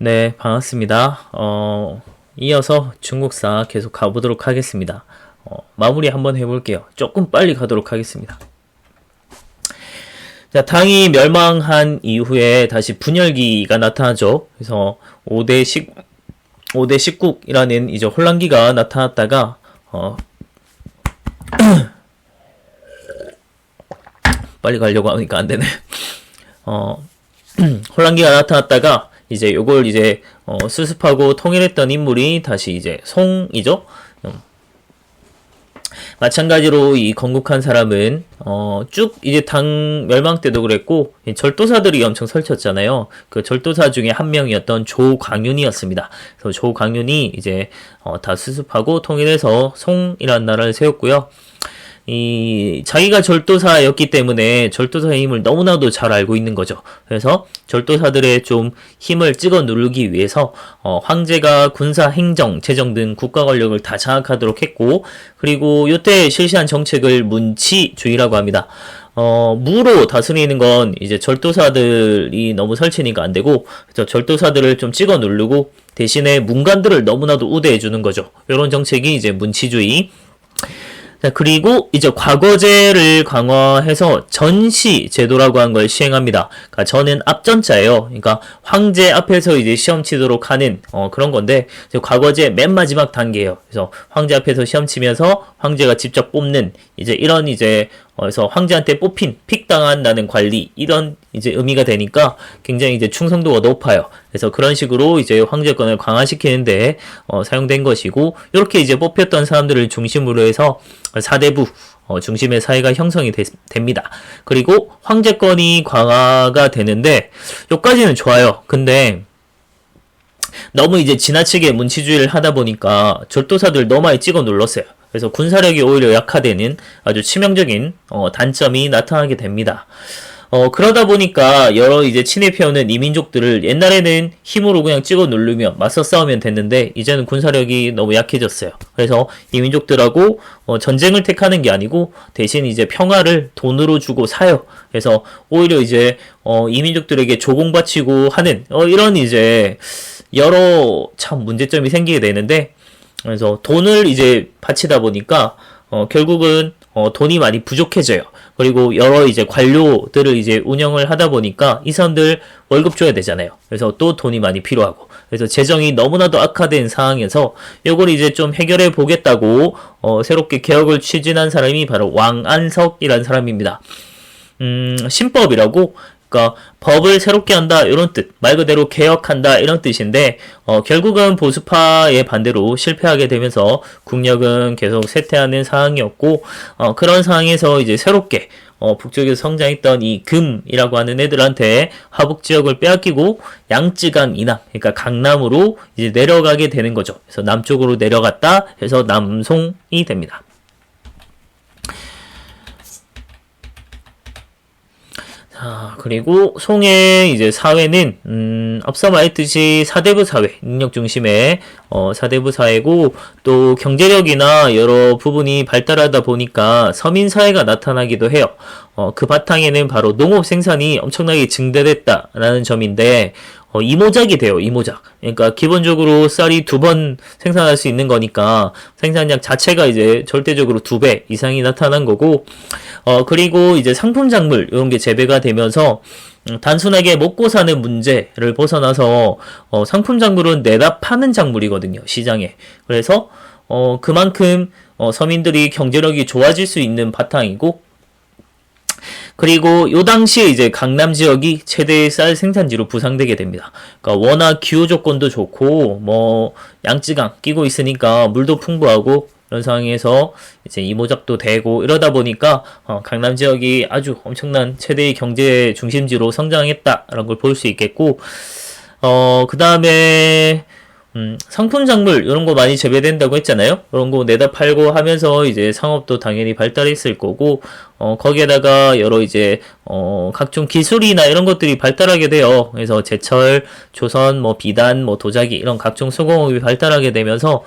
네, 반갑습니다. 이어서 중국사 계속 가보도록 하겠습니다. 마무리 한번 해볼게요. 조금 빨리 가도록 하겠습니다. 자, 당이 멸망한 이후에 다시 분열기가 나타나죠. 그래서 5대 19이라는 이제 혼란기가 나타났다가, 빨리 가려고 하니까 안 되네. 혼란기가 나타났다가, 이제 요걸 이제 수습하고 통일했던 인물이 다시 이제 송이죠. 마찬가지로 이 건국한 사람은 쭉 이제 당 멸망 때도 그랬고 절도사들이 엄청 설쳤잖아요. 그 절도사 중에 한 명이었던 조광윤이었습니다. 그래서 조광윤이 이제 다 수습하고 통일해서 송이라는 나라를 세웠고요. 자기가 절도사였기 때문에 절도사의 힘을 너무나도 잘 알고 있는 거죠. 그래서 절도사들의 좀 힘을 찍어 누르기 위해서 황제가 군사, 행정, 재정 등 국가 권력을 다 장악하도록 했고, 그리고 이때 실시한 정책을 문치주의라고 합니다. 무로 다스리는 건 이제 절도사들이 너무 설치니까 안 되고, 그래서 절도사들을 좀 찍어 누르고 대신에 문관들을 너무나도 우대해 주는 거죠. 이런 정책이 이제 문치주의. 자, 그리고 이제 과거제를 강화해서 전시 제도라고 하는 걸 시행합니다. 그러니까 저는 앞전자예요. 그러니까 황제 앞에서 이제 시험 치도록 하는 그런 건데, 과거제 맨 마지막 단계예요. 그래서 황제 앞에서 시험 치면서 황제가 직접 뽑는 이제 이런 이제 그래서 황제한테 뽑힌 픽당한다는 관리, 이런 이제 의미가 되니까 굉장히 이제 충성도가 높아요. 그래서 그런 식으로 이제 황제권을 강화시키는데 사용된 것이고, 이렇게 이제 뽑혔던 사람들을 중심으로 해서 사대부 중심의 사회가 형성이 됩니다. 그리고 황제권이 강화가 되는데, 여기까지는 좋아요. 근데 너무 이제 지나치게 문치주의를 하다 보니까 절도사들 너무 많이 찍어 눌렀어요. 그래서 군사력이 오히려 약화되는 아주 치명적인 단점이 나타나게 됩니다. 그러다 보니까 여러 이제 친일피어는 이민족들을 옛날에는 힘으로 그냥 찍어 누르며 맞서 싸우면 됐는데, 이제는 군사력이 너무 약해졌어요. 그래서 이민족들하고 전쟁을 택하는 게 아니고 대신 이제 평화를 돈으로 주고 사요. 그래서 오히려 이제 이민족들에게 조공바치고 하는 이런 이제 여러 참 문제점이 생기게 되는데, 그래서 돈을 이제 바치다 보니까 결국은 돈이 많이 부족해져요. 그리고 여러 이제 관료들을 이제 운영을 하다 보니까 이 사람들 월급 줘야 되잖아요. 그래서 또 돈이 많이 필요하고, 그래서 재정이 너무나도 악화된 상황에서 이걸 이제 좀 해결해 보겠다고 새롭게 개혁을 추진한 사람이 바로 왕안석이라는 사람입니다. 신법이라고, 그러니까 법을 새롭게 한다 이런 뜻, 말 그대로 개혁한다 이런 뜻인데, 결국은 보수파의 반대로 실패하게 되면서 국력은 계속 쇠퇴하는 상황이었고, 그런 상황에서 이제 새롭게 북쪽에서 성장했던 이 금이라고 하는 애들한테 화북 지역을 빼앗기고 양쯔강 이남, 그러니까 강남으로 이제 내려가게 되는 거죠. 그래서 남쪽으로 내려갔다 해서 남송이 됩니다. 그리고 송의 이제 사회는 앞서 말했듯이 사대부 사회, 능력 중심의 사대부 사회고, 또 경제력이나 여러 부분이 발달하다 보니까 서민 사회가 나타나기도 해요. 그 바탕에는 바로 농업 생산이 엄청나게 증대됐다라는 점인데, 이모작이 돼요, 이모작. 그러니까 기본적으로 쌀이 2번 생산할 수 있는 거니까 생산량 자체가 이제 절대적으로 2배 이상이 나타난 거고, 그리고 이제 상품 작물 이런 게 재배가 되면서 단순하게 먹고 사는 문제를 벗어나서 상품 작물은 내다 파는 작물이거든요, 시장에. 그래서 그만큼 서민들이 경제력이 좋아질 수 있는 바탕이고, 그리고 요 당시에 이제 강남 지역이 최대의 쌀 생산지로 부상되게 됩니다. 그러니까 워낙 기후 조건도 좋고 뭐 양쯔강 끼고 있으니까 물도 풍부하고, 이런 상황에서 이제 이모작도 되고 이러다 보니까 강남 지역이 아주 엄청난 최대의 경제 중심지로 성장했다라는 걸 볼 수 있겠고, 그 다음에 상품 작물 이런 거 많이 재배된다고 했잖아요. 그런 거 내다 팔고 하면서 이제 상업도 당연히 발달했을 거고, 거기에다가 여러 이제 각종 기술이나 이런 것들이 발달하게 돼요. 그래서 제철, 조선, 뭐 비단, 뭐 도자기 이런 각종 수공업이 발달하게 되면서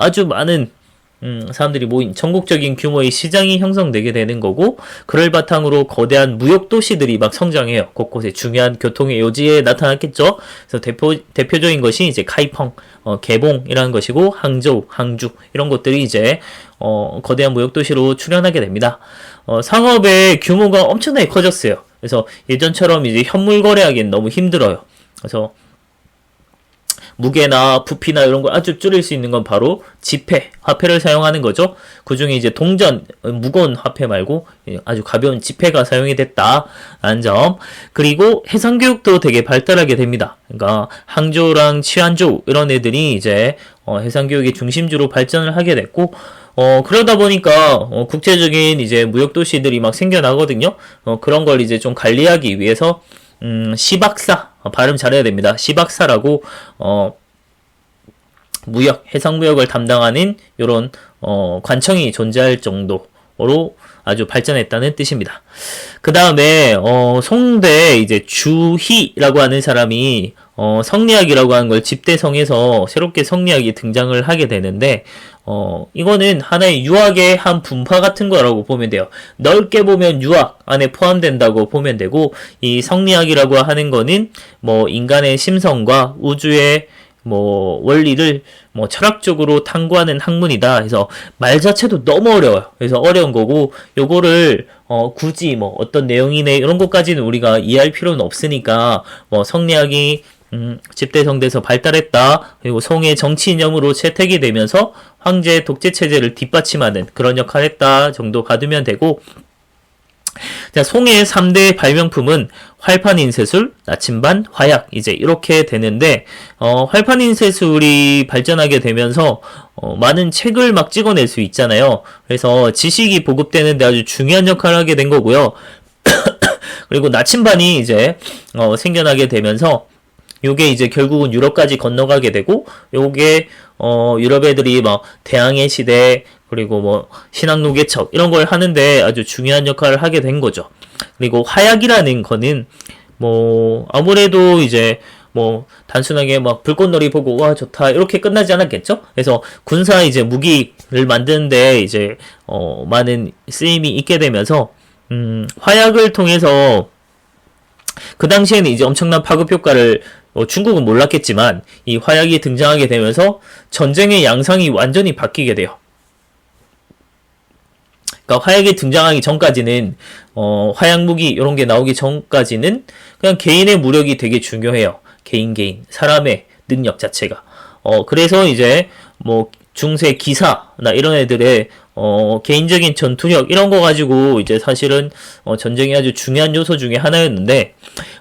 아주 많은 사람들이 모인 전국적인 규모의 시장이 형성되게 되는 거고, 그를 바탕으로 거대한 무역 도시들이 막 성장해요. 곳곳에 중요한 교통의 요지에 나타났겠죠. 그래서 대표적인 것이 이제 카이펑, 개봉이라는 것이고, 항저우, 항주 이런 것들이 이제 거대한 무역 도시로 출현하게 됩니다. 상업의 규모가 엄청나게 커졌어요. 그래서 예전처럼 이제 현물 거래하기는 너무 힘들어요. 그래서 무게나 부피나 이런 걸 아주 줄일 수 있는 건 바로 지폐, 화폐를 사용하는 거죠. 그 중에 이제 동전, 무거운 화폐 말고 아주 가벼운 지폐가 사용이 됐다라는 점. 그리고 해상교육도 되게 발달하게 됩니다. 그러니까 항저우랑 치안저우 이런 애들이 이제 해상교육의 중심지로 발전을 하게 됐고, 그러다 보니까 국제적인 이제 무역 도시들이 막 생겨나거든요. 그런 걸 이제 좀 관리하기 위해서 시박사, 발음 잘해야 됩니다. 시박사라고 무역, 해상무역을 담당하는 요런 관청이 존재할 정도로 아주 발전했다는 뜻입니다. 그 다음에 송대 이제 주희라고 하는 사람이 성리학이라고 하는 걸 집대성에서 새롭게 성리학이 등장을 하게 되는데, 이거는 하나의 유학의 한 분파 같은 거라고 보면 돼요. 넓게 보면 유학 안에 포함된다고 보면 되고, 이 성리학이라고 하는 거는 뭐 인간의 심성과 우주의 뭐 원리를 뭐 철학적으로 탐구하는 학문이다. 그래서 말 자체도 너무 어려워요. 그래서 어려운 거고, 요거를 굳이 뭐 어떤 내용이네 이런 것까지는 우리가 이해할 필요는 없으니까, 뭐 성리학이 집대성돼서 발달했다. 그리고 송의 정치 이념으로 채택이 되면서 황제 독재 체제를 뒷받침하는 그런 역할을 했다 정도 가두면 되고, 자, 송의 3대 발명품은 활판인쇄술, 나침반, 화약 이제 이렇게 되는데, 활판인쇄술이 발전하게 되면서 많은 책을 막 찍어낼 수 있잖아요. 그래서 지식이 보급되는 데 아주 중요한 역할을 하게 된 거고요. 그리고 나침반이 이제 생겨나게 되면서 요게 이제 결국은 유럽까지 건너가게 되고, 요게 유럽 애들이 막 대항해 시대 그리고 뭐 신학노계척 이런 걸 하는데 아주 중요한 역할을 하게 된 거죠. 그리고 화약이라는 거는 뭐 아무래도 이제 뭐 단순하게 막 불꽃놀이 보고 와 좋다 이렇게 끝나지 않았겠죠? 그래서 군사 이제 무기를 만드는데 이제 많은 쓰임이 있게 되면서 화약을 통해서 그 당시에는 이제 엄청난 파급 효과를 중국은 몰랐겠지만 이 화약이 등장하게 되면서 전쟁의 양상이 완전히 바뀌게 돼요. 그러니까 화약이 등장하기 전까지는 화약 무기 이런 게 나오기 전까지는 그냥 개인의 무력이 되게 중요해요. 개인 사람의 능력 자체가. 그래서 이제 뭐 중세 기사나 이런 애들의 개인적인 전투력 이런 거 가지고 이제 사실은 전쟁의 아주 중요한 요소 중에 하나였는데,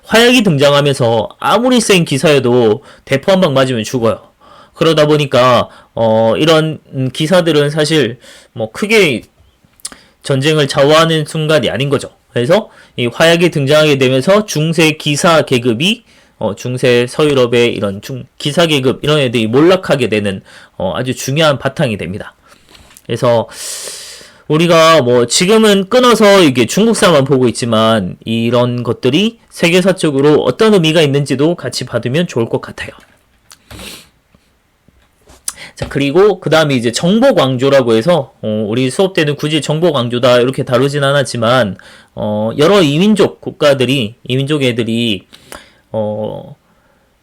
화약이 등장하면서 아무리 센 기사여도 대포 한 방 맞으면 죽어요. 그러다 보니까 이런 기사들은 사실 뭐 크게 전쟁을 좌우하는 순간이 아닌 거죠. 그래서 이 화약이 등장하게 되면서 중세 기사 계급이 중세 서유럽의 이런 기사 계급 이런 애들이 몰락하게 되는 아주 중요한 바탕이 됩니다. 그래서 우리가 뭐 지금은 끊어서 이게 중국사만 보고 있지만 이런 것들이 세계사적으로 어떤 의미가 있는지도 같이 봐두면 좋을 것 같아요. 자, 그리고 그 다음에 이제 정복왕조라고 해서 우리 수업 때는 굳이 정복왕조다 이렇게 다루진 않았지만 여러 이민족 국가들이 이민족 애들이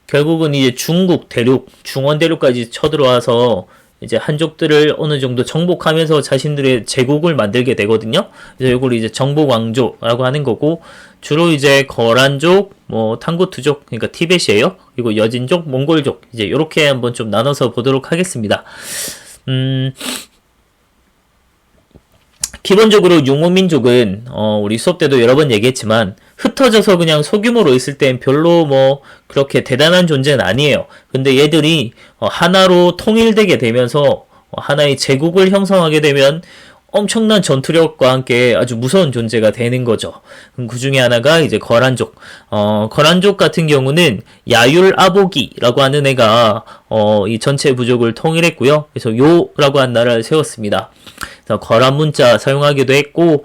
결국은 이제 중국 대륙 중원 대륙까지 쳐들어와서 이제 한족들을 어느 정도 정복하면서 자신들의 제국을 만들게 되거든요. 그래서 이걸 이제 정복왕조라고 하는 거고, 주로 이제 거란족, 뭐 탕구투족, 그러니까 티벳이에요. 그리고 여진족, 몽골족 이제 이렇게 한번 좀 나눠서 보도록 하겠습니다. 기본적으로 유목민족은 우리 수업 때도 여러 번 얘기했지만 흩어져서 그냥 소규모로 있을 땐 별로 뭐 그렇게 대단한 존재는 아니에요. 근데 얘들이 하나로 통일되게 되면서 하나의 제국을 형성하게 되면 엄청난 전투력과 함께 아주 무서운 존재가 되는 거죠. 그 중에 하나가 이제 거란족. 거란족 같은 경우는 야율 아보기라고 하는 애가 이 전체 부족을 통일했고요. 그래서 요라고 한 나라를 세웠습니다. 그래서 거란 문자 사용하기도 했고,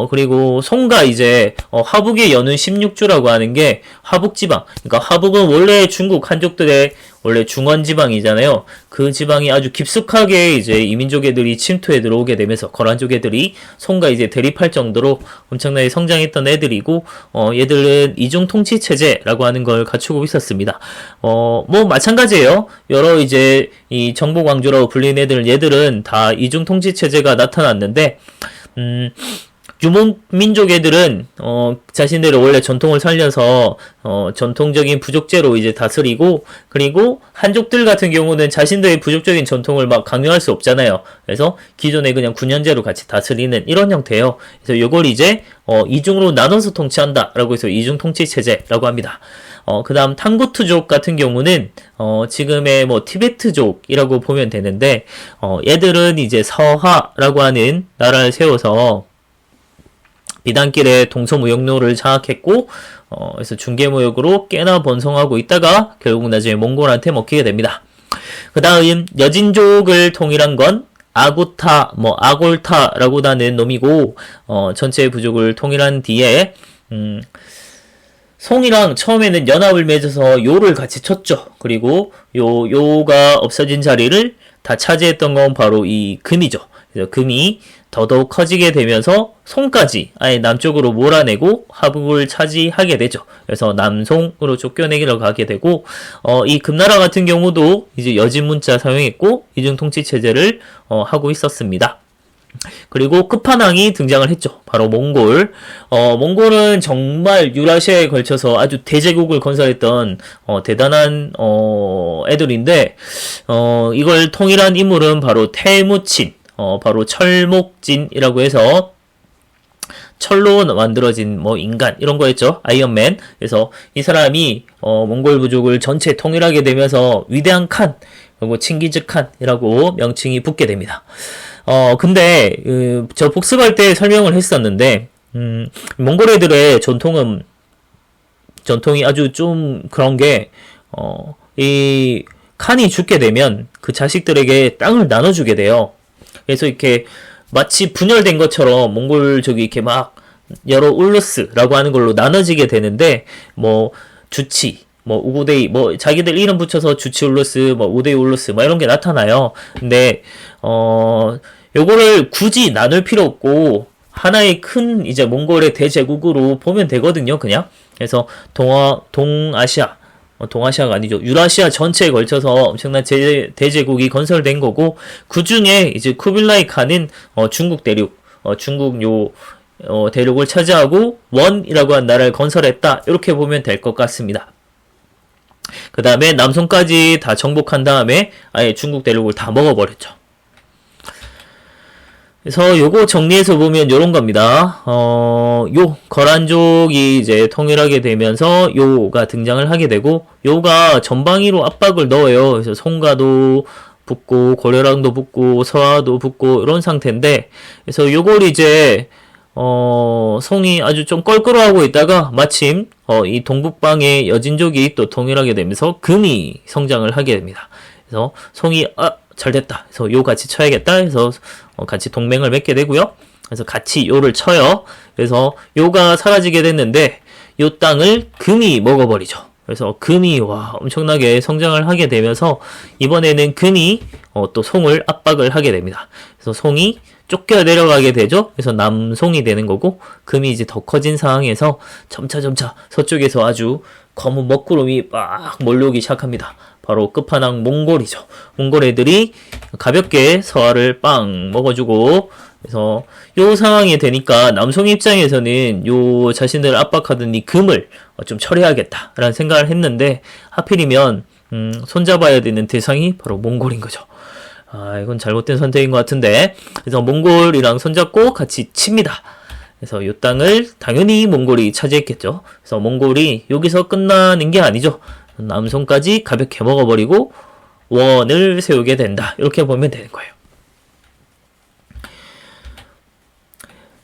그리고 송가 이제 화북에 여는 16주라고 하는 게 화북지방. 그러니까 화북은 원래 중국 한족들의 원래 중원지방이잖아요. 그 지방이 아주 깊숙하게 이제 이민족 애들이 침투해 들어오게 되면서 거란족 애들이 송가 이제 대립할 정도로 엄청나게 성장했던 애들이고, 얘들은 이중 통치 체제라고 하는 걸 갖추고 있었습니다. 뭐 마찬가지예요. 여러 이제 이 정복 왕조라고 불리는 얘들은 다 이중 통치 체제가 나타났는데, 유목민족 애들은 자신들의 원래 전통을 살려서 전통적인 부족제로 이제 다스리고, 그리고 한족들 같은 경우는 자신들의 부족적인 전통을 막 강요할 수 없잖아요. 그래서 기존에 그냥 군현제로 같이 다스리는 이런 형태예요. 그래서 요걸 이제 이중으로 나눠서 통치한다라고 해서 이중 통치 체제라고 합니다. 그 다음 탕구투족 같은 경우는 지금의 뭐 티베트족이라고 보면 되는데, 얘들은 이제 서하라고 하는 나라를 세워서 비단길에 동서무역로를 장악했고, 그래서 중개무역으로 꽤나 번성하고 있다가 결국 나중에 몽골한테 먹히게 됩니다. 그 다음 여진족을 통일한 건 아구타, 아골타라고 하는 놈이고, 전체 부족을 통일한 뒤에 송이랑 처음에는 연합을 맺어서 요를 같이 쳤죠. 그리고 요가 없어진 자리를 다 차지했던 건 바로 이 금이죠. 그래서 금이 더더욱 커지게 되면서 송까지 아예 남쪽으로 몰아내고 하북을 차지하게 되죠. 그래서 남송으로 쫓겨내기로 가게 되고, 이 금나라 같은 경우도 이제 여진문자 사용했고 이중 통치 체제를 하고 있었습니다. 그리고 끝판왕이 등장을 했죠. 바로 몽골. 몽골은 정말 유라시아에 걸쳐서 아주 대제국을 건설했던 대단한 애들인데, 이걸 통일한 인물은 바로 태무친, 바로 철목진이라고 해서 철로 만들어진 인간 이런 거였죠. 아이언맨. 그래서 이 사람이 몽골 부족을 전체 통일하게 되면서 위대한 칸, 그리고 칭기즈 칸이라고 명칭이 붙게 됩니다. 근데 저 복습할 때 설명을 했었는데, 몽골 애들의 전통이 아주 좀 그런 게, 이 칸이 죽게 되면 그 자식들에게 땅을 나눠주게 돼요. 그래서 이렇게 마치 분열된 것처럼 몽골족이 이렇게 막 여러 울루스라고 하는 걸로 나눠지게 되는데, 주치, 우고데이, 자기들 이름 붙여서 주치 울루스, 우데이 울루스, 이런 게 나타나요. 근데, 요거를 굳이 나눌 필요 없고, 하나의 큰 이제 몽골의 대제국으로 보면 되거든요, 그냥. 그래서 동아시아가 아니죠. 유라시아 전체에 걸쳐서 엄청난 대제국이 건설된 거고, 그 중에 이제 쿠빌라이 칸은 중국 대륙, 중국 대륙을 차지하고 원이라고 한 나라를 건설했다. 이렇게 보면 될 것 같습니다. 그 다음에 남송까지 다 정복한 다음에 아예 중국 대륙을 다 먹어버렸죠. 그래서 요거 정리해서 보면 요런 겁니다. 거란족이 이제 통일하게 되면서 요가 등장을 하게 되고, 요가 전방위로 압박을 넣어요. 그래서 송가도 붙고, 고려랑도 붙고, 서하도 붙고, 이런 상태인데, 그래서 요걸 이제, 송이 아주 좀 껄끄러워하고 있다가, 마침, 이 동북방의 여진족이 또 통일하게 되면서 금이 성장을 하게 됩니다. 그래서 송이, 잘됐다. 그래서 요 같이 쳐야겠다. 해서 같이 동맹을 맺게 되고요. 그래서 같이 요를 쳐요. 그래서 요가 사라지게 됐는데 요 땅을 금이 먹어버리죠. 그래서 금이 엄청나게 성장을 하게 되면서 이번에는 금이 또 송을 압박을 하게 됩니다. 그래서 송이 쫓겨 내려가게 되죠. 그래서 남송이 되는 거고, 금이 이제 더 커진 상황에서 점차 서쪽에서 아주 검은 먹구름이 막 몰려오기 시작합니다. 바로 끝판왕 몽골이죠. 몽골 애들이 가볍게 서하를 빵 먹어주고, 그래서 요 상황이 되니까 남송 입장에서는 요 자신들을 압박하던 이 금을 좀 처리하겠다라는 생각을 했는데, 하필이면 손잡아야 되는 대상이 바로 몽골인 거죠. 이건 잘못된 선택인 것 같은데, 그래서 몽골이랑 손잡고 같이 칩니다. 그래서 이 땅을 당연히 몽골이 차지했겠죠. 그래서 몽골이 여기서 끝나는 게 아니죠. 남송까지 가볍게 먹어버리고 원을 세우게 된다. 이렇게 보면 되는 거예요.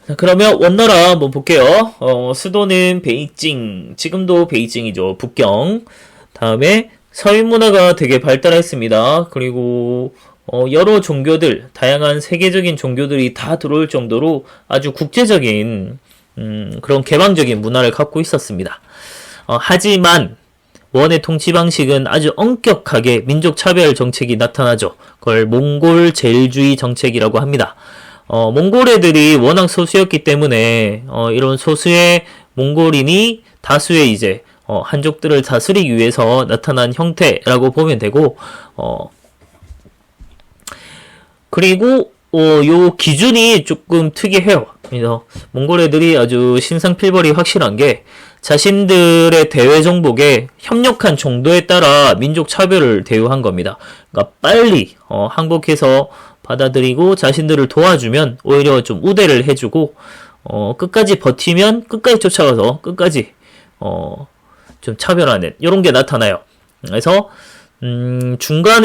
자, 그러면 원나라 한번 볼게요. 수도는 베이징, 지금도 베이징이죠. 북경. 다음에 서인 문화가 되게 발달했습니다. 그리고 여러 종교들, 다양한 세계적인 종교들이 다 들어올 정도로 아주 국제적인 그런 개방적인 문화를 갖고 있었습니다. 하지만 원의 통치 방식은 아주 엄격하게 민족 차별 정책이 나타나죠. 그걸 몽골 제일주의 정책이라고 합니다. 몽골 애들이 워낙 소수였기 때문에 이런 소수의 몽골인이 다수의 이제 한족들을 다스리기 위해서 나타난 형태라고 보면 되고, 그리고 요 기준이 조금 특이해요. 그래서 몽골 애들이 아주 신상필벌이 확실한 게 자신들의 대외 정복에 협력한 정도에 따라 민족 차별을 대우한 겁니다. 그러니까 빨리 항복해서 받아들이고 자신들을 도와주면 오히려 좀 우대를 해주고, 끝까지 버티면 끝까지 쫓아가서 끝까지 좀 차별하는 이런 게 나타나요. 그래서 중간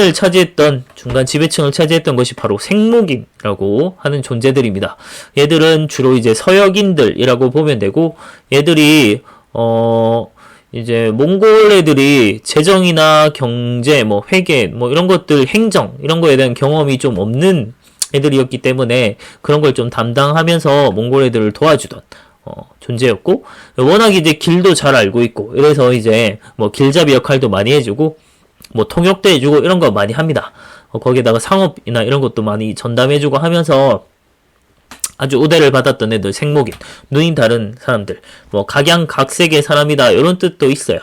지배층을 차지했던 것이 바로 생목인이라고 하는 존재들입니다. 얘들은 주로 이제 서역인들이라고 보면 되고, 얘들이 이제 몽골 애들이 재정이나 경제, 뭐 회계, 뭐 이런 것들, 행정 이런 거에 대한 경험이 좀 없는 애들이었기 때문에 그런 걸 좀 담당하면서 몽골 애들을 도와주던 존재였고, 워낙 이제 길도 잘 알고 있고, 이래서 이제 뭐 길잡이 역할도 많이 해주고, 뭐 통역도 해주고 이런 거 많이 합니다. 거기에다가 상업이나 이런 것도 많이 전담해주고 하면서 아주 우대를 받았던 애들, 생목인, 눈이 다른 사람들, 뭐 각양각색의 사람이다 이런 뜻도 있어요.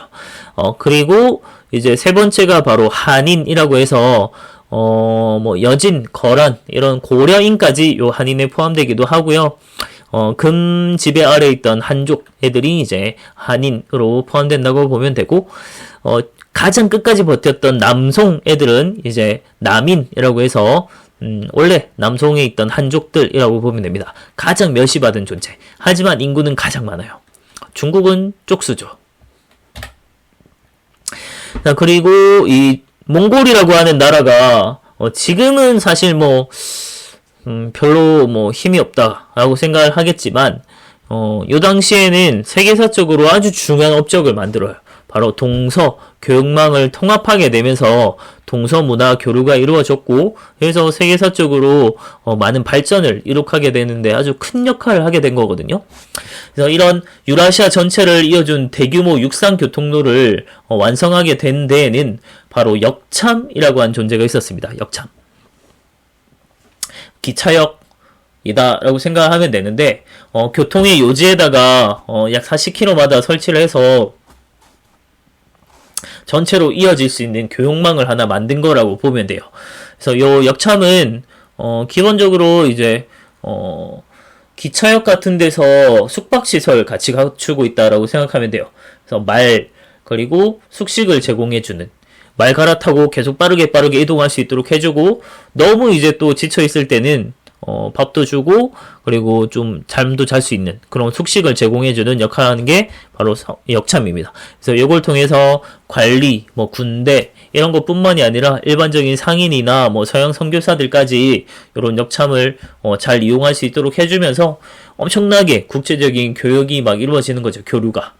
그리고 이제 세 번째가 바로 한인이라고 해서 뭐 여진, 거란 이런 고려인까지 요 한인에 포함되기도 하고요. 금 지배 아래 있던 한족 애들이 이제 한인으로 포함된다고 보면 되고, 가장 끝까지 버텼던 남송 애들은 이제 남인이라고 해서 원래 남송에 있던 한족들이라고 보면 됩니다. 가장 멸시받은 존재. 하지만 인구는 가장 많아요. 중국은 쪽수죠. 자, 그리고 이 몽골이라고 하는 나라가 지금은 사실 뭐 별로 뭐 힘이 없다라고 생각을 하겠지만, 요 당시에는 세계사적으로 아주 중요한 업적을 만들어요. 바로 동서 교육망을 통합하게 되면서 동서 문화 교류가 이루어졌고, 그래서 세계사적으로 많은 발전을 이룩하게 되는데 아주 큰 역할을 하게 된 거거든요. 그래서 이런 유라시아 전체를 이어준 대규모 육상 교통로를 완성하게 된 데에는 바로 역참이라고 한 존재가 있었습니다. 역참. 기차역이다라고 생각하면 되는데, 교통의 요지에다가 약 40km마다 설치를 해서 전체로 이어질 수 있는 교육망을 하나 만든 거라고 보면 돼요. 그래서 요 역참은 기본적으로 이제 기차역 같은 데서 숙박시설 같이 갖추고 있다라고 생각하면 돼요. 그래서 말, 그리고 숙식을 제공해주는, 말 갈아타고 계속 빠르게 이동할 수 있도록 해주고, 너무 이제 또 지쳐있을 때는 밥도 주고, 그리고 좀 잠도 잘 수 있는 그런 숙식을 제공해주는 역할을 하는 게 바로 역참입니다. 그래서 이걸 통해서 관리, 뭐 군대 이런 것뿐만이 아니라 일반적인 상인이나 뭐 서양 선교사들까지 이런 역참을 잘 이용할 수 있도록 해주면서 엄청나게 국제적인 교역이 막 이루어지는 거죠. 교류가.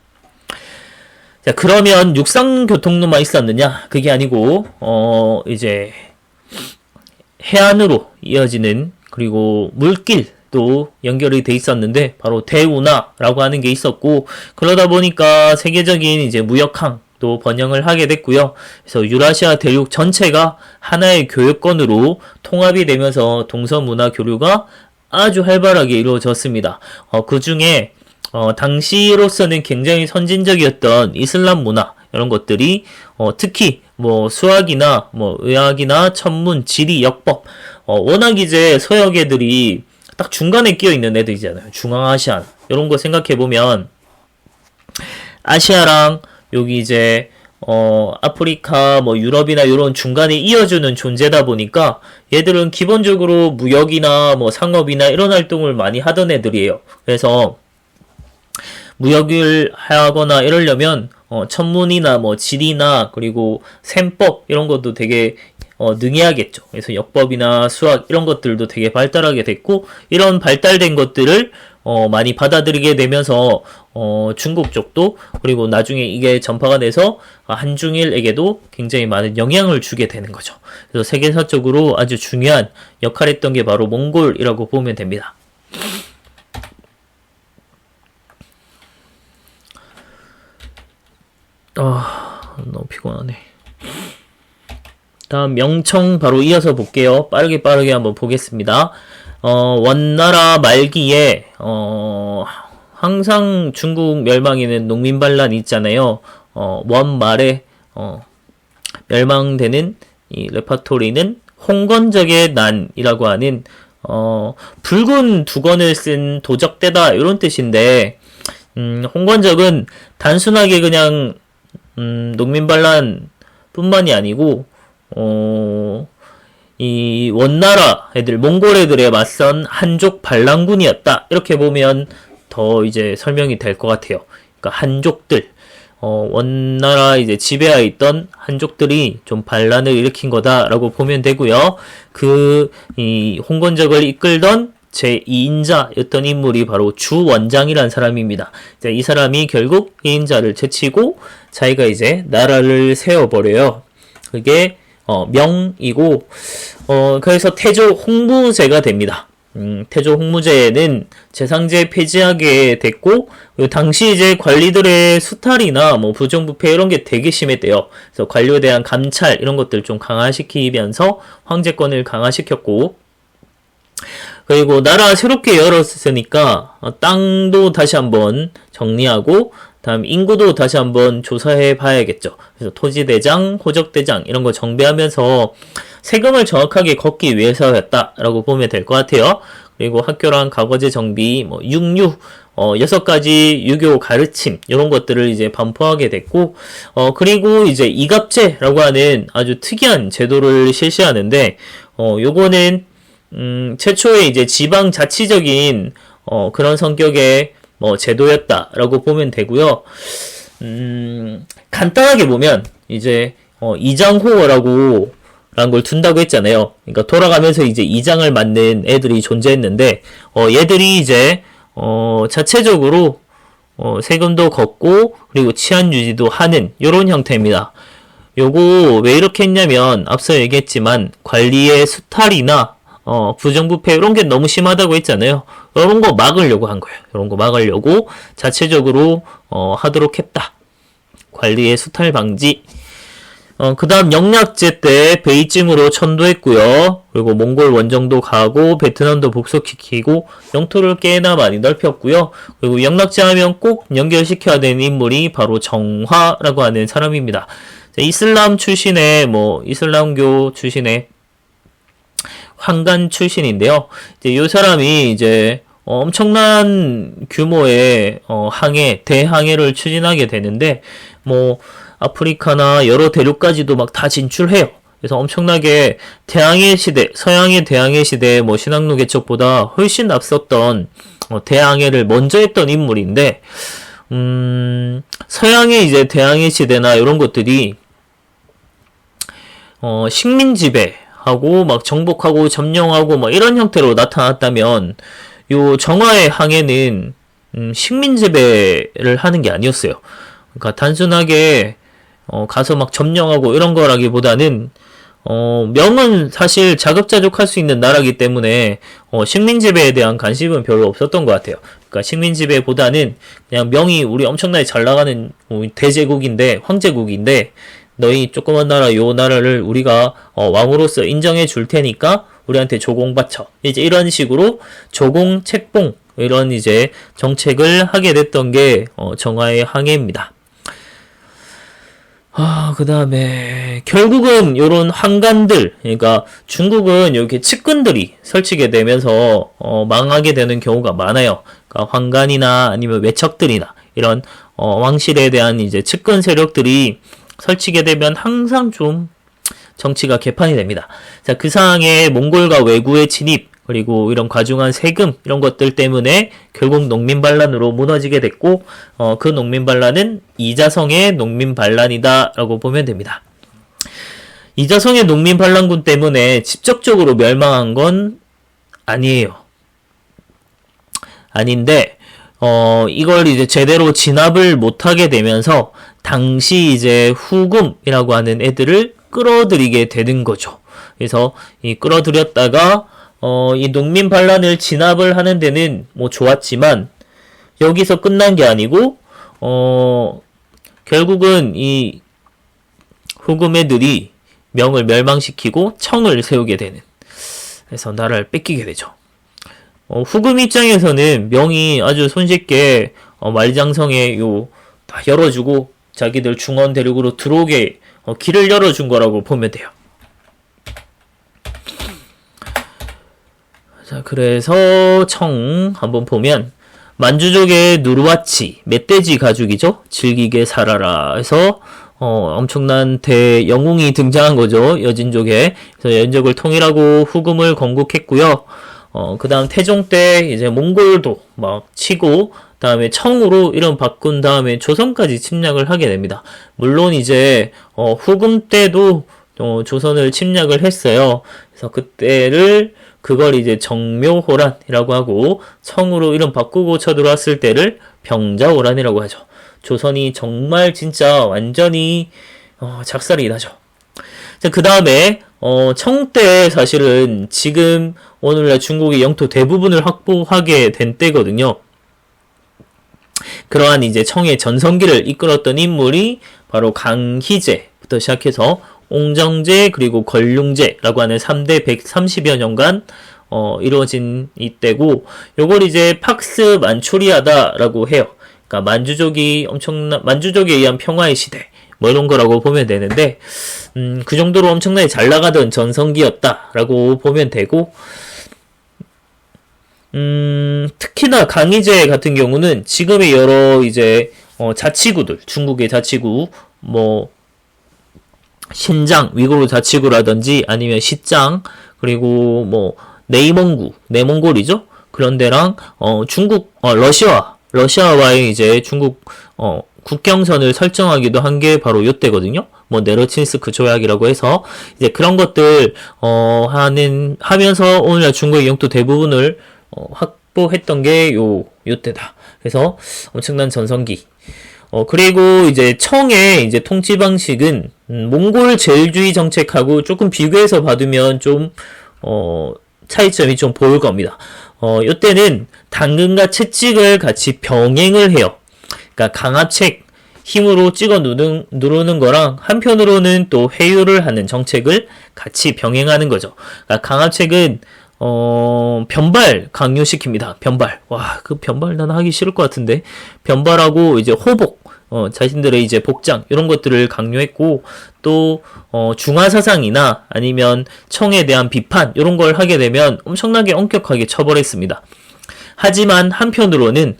자, 그러면 육상교통로만 있었느냐? 그게 아니고 이제 해안으로 이어지는, 그리고 물길도 연결이 돼 있었는데 바로 대운하라고 하는 게 있었고, 그러다 보니까 세계적인 이제 무역항도 번영을 하게 됐고요. 그래서 유라시아 대륙 전체가 하나의 교역권으로 통합이 되면서 동서문화 교류가 아주 활발하게 이루어졌습니다. 그 중에 당시로서는 굉장히 선진적이었던 이슬람 문화 이런 것들이 특히 뭐 수학이나 뭐 의학이나 천문, 지리, 역법, 워낙 이제 서역 애들이 딱 중간에 끼어 있는 애들이잖아요. 중앙아시아 이런 거 생각해 보면 아시아랑 여기 이제 아프리카, 뭐 유럽이나 이런 중간에 이어주는 존재다 보니까 얘들은 기본적으로 무역이나 뭐 상업이나 이런 활동을 많이 하던 애들이에요. 그래서 무역을 하거나 이러려면 천문이나 뭐 지리나 그리고 셈법 이런 것도 되게 능해야겠죠. 그래서 역법이나 수학 이런 것들도 되게 발달하게 됐고, 이런 발달된 것들을 많이 받아들이게 되면서 중국 쪽도 그리고 나중에 이게 전파가 돼서 한중일에게도 굉장히 많은 영향을 주게 되는 거죠. 그래서 세계사적으로 아주 중요한 역할을 했던 게 바로 몽골이라고 보면 됩니다. 너무 피곤하네. 다음 명청 바로 이어서 볼게요. 빠르게 한번 보겠습니다. 원나라 말기에 항상 중국 멸망에는 농민반란이 있잖아요. 원말에 멸망되는 이 레파토리는 홍건적의 난이라고 하는 붉은 두건을 쓴 도적대다 이런 뜻인데 홍건적은 단순하게 그냥 농민반란 뿐만이 아니고 이 원나라 애들, 몽골 애들에 맞선 한족 반란군이었다. 이렇게 보면 더 이제 설명이 될 것 같아요. 그러니까 한족들, 원나라 이제 지배하에 있던 한족들이 좀 반란을 일으킨 거다라고 보면 되고요. 이 홍건적을 이끌던 제2인자였던 인물이 바로 주원장이라는 사람입니다. 이 사람이 결국 2인자를 제치고 자기가 이제 나라를 세워버려요. 그게 명이고 그래서 태조 홍무제가 됩니다. 태조 홍무제는 재상제 폐지하게 됐고 당시 이제 관리들의 수탈이나 뭐 부정부패 이런 게 되게 심했대요. 그래서 관료에 대한 감찰 이런 것들 좀 강화시키면서 황제권을 강화시켰고 그리고 나라 새롭게 열었으니까 땅도 다시 한번 정리하고 다음 인구도 다시 한번 조사해 봐야겠죠. 그래서 토지대장, 호적대장 이런 거 정비하면서 세금을 정확하게 걷기 위해서였다라고 보면 될 것 같아요. 그리고 학교랑 과거제 정비, 뭐 육류, 6가지 유교 가르침 이런 것들을 이제 반포하게 됐고 그리고 이제 이갑제라고 하는 아주 특이한 제도를 실시하는데 요거는 최초의 이제 지방 자치적인 그런 성격의 제도였다라고 보면 되고요. 간단하게 보면 이제 이장호라고 라는 걸 둔다고 했잖아요. 그러니까 돌아가면서 이제 이장을 맡는 애들이 존재했는데 얘들이 이제 자체적으로 세금도 걷고 그리고 치안 유지도 하는 요런 형태입니다. 요거 왜 이렇게 했냐면 앞서 얘기했지만 관리의 수탈이나 부정부패 이런 게 너무 심하다고 했잖아요. 이런 거 막으려고 한 거예요. 이런 거 막으려고 자체적으로 하도록 했다. 관리의 수탈 방지. 그 다음 영락제 때 베이징으로 천도했고요. 그리고 몽골 원정도 가고 베트남도 복속시키고 영토를 꽤나 많이 넓혔고요. 그리고 영락제 하면 꼭 연결시켜야 되는 인물이 바로 정화라고 하는 사람입니다. 이슬람 출신의 이슬람교 출신의 황간 출신인데요. 이제 이 사람이 이제 엄청난 규모의 대항해를 추진하게 되는데 아프리카나 여러 대륙까지도 막 다 진출해요. 그래서 엄청나게 대항해 시대, 서양의 대항해 시대 신항로 개척보다 훨씬 앞섰던 대항해를 먼저 했던 인물인데 서양의 이제 대항해 시대나 이런 것들이 식민 지배하고 막 정복하고 점령하고 이런 형태로 나타났다면 요 정화의 항해는 식민 지배를 하는 게 아니었어요. 그러니까 단순하게 가서 막 점령하고 이런 거라기보다는 명은 사실 자급자족할 수 있는 나라이기 때문에 식민 지배에 대한 관심은 별로 없었던 것 같아요. 그러니까 식민 지배보다는 그냥 명이 우리 엄청나게 잘 나가는 대제국인데 황제국인데 너희 조그만 나라 요 나라를 우리가 왕으로서 인정해 줄 테니까 우리한테 조공 바쳐. 이제 이런 식으로 조공 책봉 이런 이제 정책을 하게 됐던 게 정화의 항해입니다. 그 다음에 결국은 요런 황간들, 그러니까 중국은 이렇게 측근들이 설치게 되면서 망하게 되는 경우가 많아요. 그러니까 황간이나 아니면 외척들이나 이런 왕실에 대한 이제 측근 세력들이 설치게 되면 항상 좀 정치가 개판이 됩니다. 자, 그 상황에 몽골과 왜구의 진입, 그리고 이런 과중한 세금, 이런 것들 때문에 결국 농민반란으로 무너지게 됐고, 그 농민반란은 이자성의 농민반란이다 라고 보면 됩니다. 이자성의 농민반란군 때문에 직접적으로 멸망한 건 아니에요. 아닌데, 이걸 이제 제대로 진압을 못하게 되면서, 당시 이제 후금이라고 하는 애들을 끌어들이게 되는 거죠. 그래서 이 끌어들였다가, 이 농민 반란을 진압을 하는 데는 뭐 좋았지만, 여기서 끝난 게 아니고, 결국은 이 후금 애들이 명을 멸망시키고 청을 세우게 되는, 그래서 나라를 뺏기게 되죠. 후금 입장에서는 명이 아주 손쉽게 말장성에 다 열어주고 자기들 중원 대륙으로 들어오게 길을 열어준 거라고 보면 돼요. 자, 그래서 청 한번 보면 만주족의 누르와치, 멧돼지 가죽이죠. 즐기게 살아라 해서 엄청난 대영웅이 등장한 거죠. 여진족에. 그래서 여진족을 통일하고 후금을 건국했고요. 그 다음 태종 때 이제 몽골도 막 치고, 다음에 청으로 이름 바꾼 다음에 조선까지 침략을 하게 됩니다. 물론 이제 후금 때도 조선을 침략을 했어요. 그래서 그걸 이제 정묘호란이라고 하고, 청으로 이름 바꾸고 쳐들어왔을 때를 병자호란이라고 하죠. 조선이 정말 진짜 완전히 작살이 나죠. 그 다음에 청 때 사실은 지금 오늘날 중국의 영토 대부분을 확보하게 된 때거든요. 그러한 이제 청의 전성기를 이끌었던 인물이 바로 강희제부터 시작해서 옹정제 그리고 걸륭제라고 하는 3대 130여 년간 이루어진 이때고, 요걸 이제 팍스 만초리아다라고 해요. 그러니까 만주족에 의한 평화의 시대, 뭐 이런 거라고 보면 되는데, 그 정도로 엄청나게 잘 나가던 전성기였다라고 보면 되고, 특히나 강희제 같은 경우는 지금의 여러 이제 자치구들, 중국의 자치구, 뭐 신장, 위구르 자치구라든지 아니면 시장, 그리고 뭐 내몽골이죠. 그런 데랑 중국, 러시아와의 이제 중국 국경선을 설정하기도 한 게 바로 이때거든요. 뭐 네르친스크 조약이라고 해서 이제 그런 것들 하면서 오늘날 중국의 영토 대부분을 확보했던 게 요때다. 그래서 엄청난 전성기. 그리고 이제 청의 이제 통치 방식은 몽골 제일주의 정책하고 조금 비교해서 받으면 좀 차이점이 좀 보일 겁니다. 요때는 당근과 채찍을 같이 병행을 해요. 그러니까 강압책, 힘으로 찍어 누르는 거랑 한편으로는 또 회유를 하는 정책을 같이 병행하는 거죠. 그러니까 강압책은 변발 강요시킵니다. 변발. 와, 그 변발 난 하기 싫을 것 같은데. 변발하고 이제 호복, 자신들의 이제 복장 이런 것들을 강요했고, 또 중화사상이나 아니면 청에 대한 비판 이런 걸 하게 되면 엄청나게 엄격하게 처벌했습니다. 하지만 한편으로는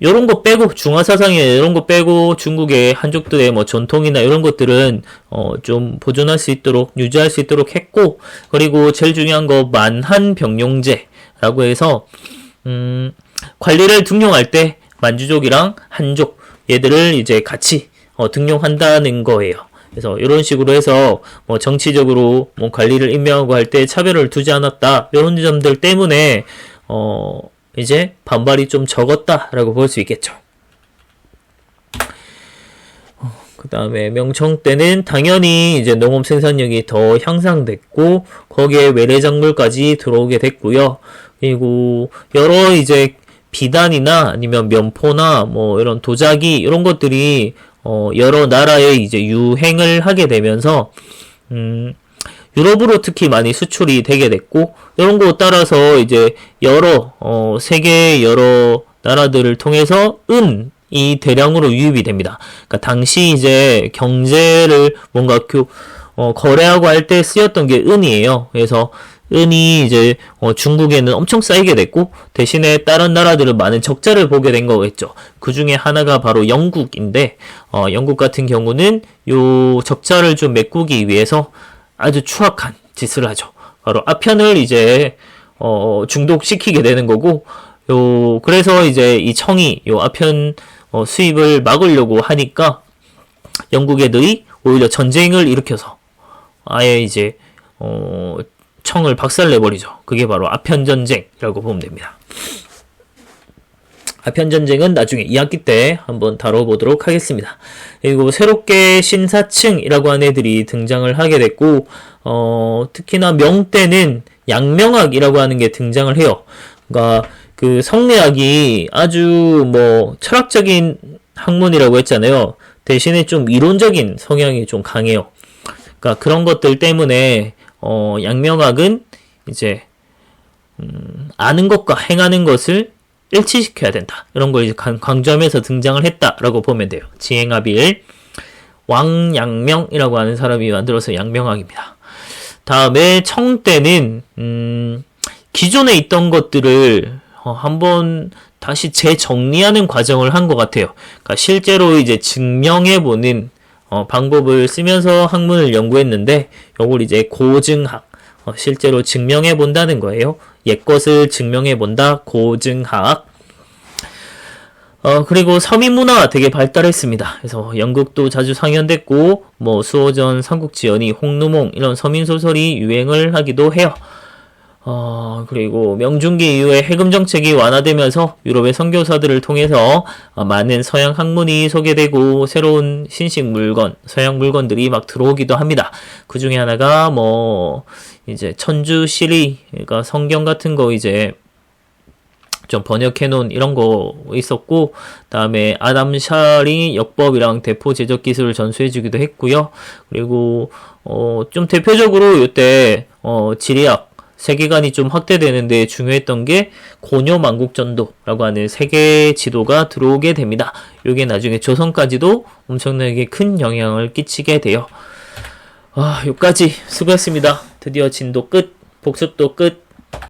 요런 거 빼고, 중화사상이나 이런 거 빼고 중국의 한족들의 뭐 전통이나 이런 것들은 좀 보존할 수 있도록, 유지할 수 있도록 했고, 그리고 제일 중요한 거 만한병용제라고 해서 관리를 등용할 때 만주족이랑 한족 얘들을 이제 같이 등용한다는 거예요. 그래서 이런 식으로 해서 뭐 정치적으로 뭐 관리를 임명하고 할 때 차별을 두지 않았다, 이런 점들 때문에 이제 반발이 좀 적었다라고 볼 수 있겠죠. 그 다음에 명청 때는 당연히 이제 농업 생산력이 더 향상됐고, 거기에 외래작물까지 들어오게 됐고요. 그리고 여러 이제 비단이나 아니면 면포나 뭐 이런 도자기 이런 것들이 여러 나라에 이제 유행을 하게 되면서 유럽으로 특히 많이 수출이 되게 됐고, 이런 거 따라서 이제 세계의 여러 나라들을 통해서 은이 대량으로 유입이 됩니다. 그러니까 당시 이제 경제를 뭔가 거래하고 할 때 쓰였던 게 은이에요. 그래서 은이 이제 중국에는 엄청 쌓이게 됐고, 대신에 다른 나라들은 많은 적자를 보게 된 거겠죠. 그 중에 하나가 바로 영국인데, 영국 같은 경우는 요 적자를 좀 메꾸기 위해서 아주 추악한 짓을 하죠. 바로 아편을 이제 중독시키게 되는 거고, 그래서 이제 이 청이 요 아편 수입을 막으려고 하니까 영국 애들이 오히려 전쟁을 일으켜서 아예 이제 청을 박살내버리죠. 그게 바로 아편 전쟁이라고 보면 됩니다. 아편전쟁은 나중에 2학기 때 한번 다뤄보도록 하겠습니다. 그리고 새롭게 신사층이라고 하는 애들이 등장을 하게 됐고, 특히나 명때는 양명학이라고 하는 게 등장을 해요. 그러니까 그 성리학이 아주 뭐 철학적인 학문이라고 했잖아요. 대신에 좀 이론적인 성향이 좀 강해요. 그러니까 그런 것들 때문에 양명학은 이제 아는 것과 행하는 것을 일치시켜야 된다. 이런 걸 이제 강조하면서 등장을 했다라고 보면 돼요. 지행합일 왕양명이라고 하는 사람이 만들어서 양명학입니다. 다음에 청때는 기존에 있던 것들을 한번 다시 재정리하는 과정을 한 것 같아요. 그러니까 실제로 이제 증명해보는 방법을 쓰면서 학문을 연구했는데, 요걸 이제 고증학, 실제로 증명해 본다는 거예요. 옛것을 증명해 본다, 고증학. 그리고 서민문화가 되게 발달했습니다. 그래서 연극도 자주 상연됐고, 뭐 수호전, 삼국지연의, 홍루몽 이런 서민소설이 유행을 하기도 해요. 그리고 명중기 이후에 해금 정책이 완화되면서 유럽의 선교사들을 통해서 많은 서양 학문이 소개되고 새로운 신식 물건, 서양 물건들이 막 들어오기도 합니다. 그 중에 하나가 뭐 이제 천주 시리, 그러니까 성경 같은 거 이제 좀 번역해놓은 이런 거 있었고, 다음에 아담 샬이 역법이랑 대포 제작 기술을 전수해주기도 했고요. 그리고 좀 대표적으로 이때 지리학 세계관이 좀 확대되는데 중요했던 게 고뇨만국전도라고 하는 세계 지도가 들어오게 됩니다. 이게 나중에 조선까지도 엄청나게 큰 영향을 끼치게 돼요. 여기까지 수고했습니다. 드디어 진도 끝, 복습도 끝.